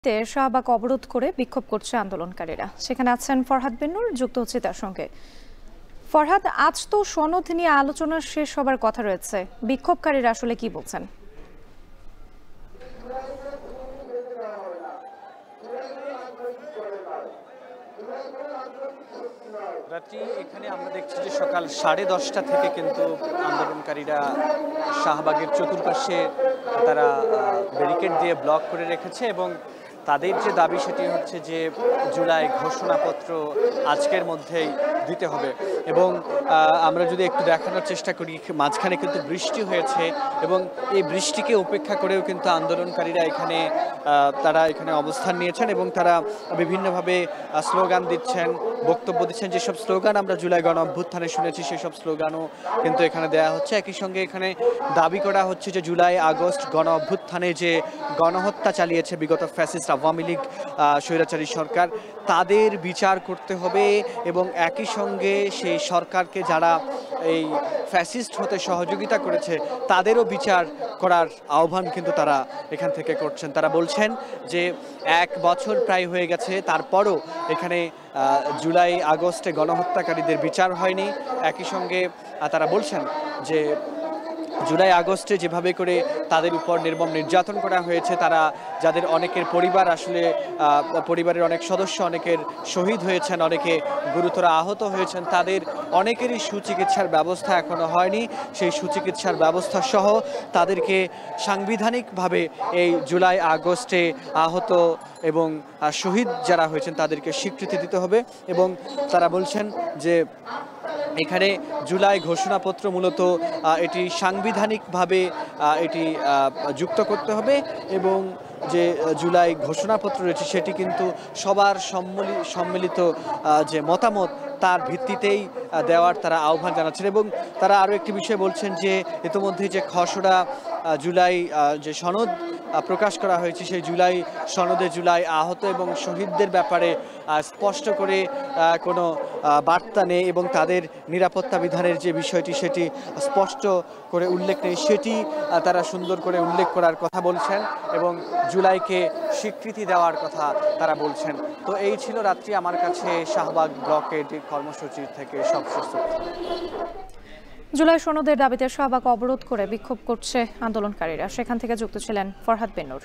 শাহবাগ অবরোধ করে বিক্ষোভ করছে আন্দোলনকারীরা। সেখানে আছেন ফরহাদ বিনুর, যুক্ত হচ্ছে তার সঙ্গে। ফরহাদ, আজ তো সনদ নিয়ে আলোচনা শেষ হবার কথা রয়েছে, বিক্ষোভকারীরা আসলে কি বলছেন? রাত্রি এখানে আমরা দেখছি যে সকাল 10:30টা থেকে কিন্তু আন্দোলনকারীরা শাহবাগের চতুর্পাশে তারা ব্যারিকেড দিয়ে ব্লক করে রেখেছে এবং তাদের যে দাবি সেটি হচ্ছে যে জুলাই ঘোষণাপত্র আজকের মধ্যেই দিতে হবে। এবং আমরা যদি একটু দেখানোর চেষ্টা করি, মাঝখানে কিন্তু বৃষ্টি হয়েছে এবং এই বৃষ্টিকে উপেক্ষা করেও কিন্তু আন্দোলনকারীরা তারা এখানে অবস্থান নিয়েছেন এবং তারা বিভিন্নভাবে স্লোগান দিচ্ছেন, বক্তব্য দিচ্ছেন। যেসব স্লোগান আমরা জুলাই গণ অভ্যুত্থানে শুনেছি সেসব স্লোগানও কিন্তু এখানে দেয়া হচ্ছে। একই সঙ্গে এখানে দাবি করা হচ্ছে যে জুলাই আগস্ট গণ অভ্যুত্থানে যে গণহত্যা চালিয়েছে বিগত ফ্যাসিস্ট আওয়ামী লীগ স্বৈরাচারী সরকার, তাদের বিচার করতে হবে এবং একই সঙ্গে সেই সরকারকে যারা এই ফ্যাসিস্ট হতে সহযোগিতা করেছে তাদেরও বিচার করার আহ্বান কিন্তু তারা এখান থেকে করছেন। তারা বলছেন যে 1 বছর প্রায় হয়ে গেছে, তারপরও এখানে জুলাই আগস্টে গণহত্যাকারীদের বিচার হয়নি। একই সঙ্গে তারা বলছেন যে জুলাই আগস্টে যেভাবে করে তাদের উপর নির্মম নির্যাতন করা হয়েছে, তারা যাদের অনেকের পরিবারের অনেক সদস্য অনেকের শহীদ হয়েছেন, অনেকে গুরুতর আহত হয়েছেন, তাদের অনেকেরই সুচিকিৎসার ব্যবস্থা এখনো হয়নি। সেই সুচিকিৎসার ব্যবস্থা সহ তাদেরকে সাংবিধানিকভাবে এই জুলাই আগস্টে আহত এবং শহীদ যারা হয়েছেন তাদেরকে স্বীকৃতি দিতে হবে। এবং তারা বলছেন যে এখানে জুলাই ঘোষণাপত্র মূলত এটি সাংবিধানিকভাবে এটি যুক্ত করতে হবে এবং যে জুলাই ঘোষণাপত্র রয়েছে সেটি কিন্তু সবার সম্মিলিত যে মতামত তার ভিত্তিতেই দেওয়ার তারা আহ্বান জানাচ্ছেন। এবং তারা আরও একটি বিষয় বলছেন যে ইতিমধ্যে যে খসড়া জুলাই যে সনদ প্রকাশ করা হয়েছে, সেই জুলাই সনদে জুলাই আহত এবং শহীদদের ব্যাপারে স্পষ্ট করে কোনো বার্তা নেই এবং তাদের নিরাপত্তা বিধানের যে বিষয়টি সেটি স্পষ্ট করে উল্লেখ নেই, সেটি তারা সুন্দর করে উল্লেখ করার কথা বলছেন এবং জুলাইকে স্বীকৃতি দেওয়ার কথা তারা বলছেন। তো এই ছিল রাত্রি আমার কাছে শাহবাগ ব্লকের কর্মসূচি থেকে সবশেষ। জুলাই সনদের দাবিতে শাহবাগ অবরোধ করে বিক্ষোভ করছে আন্দোলনকারীরা। সেখান থেকে যুক্ত ছিলেন ফরহাদ বিনুর।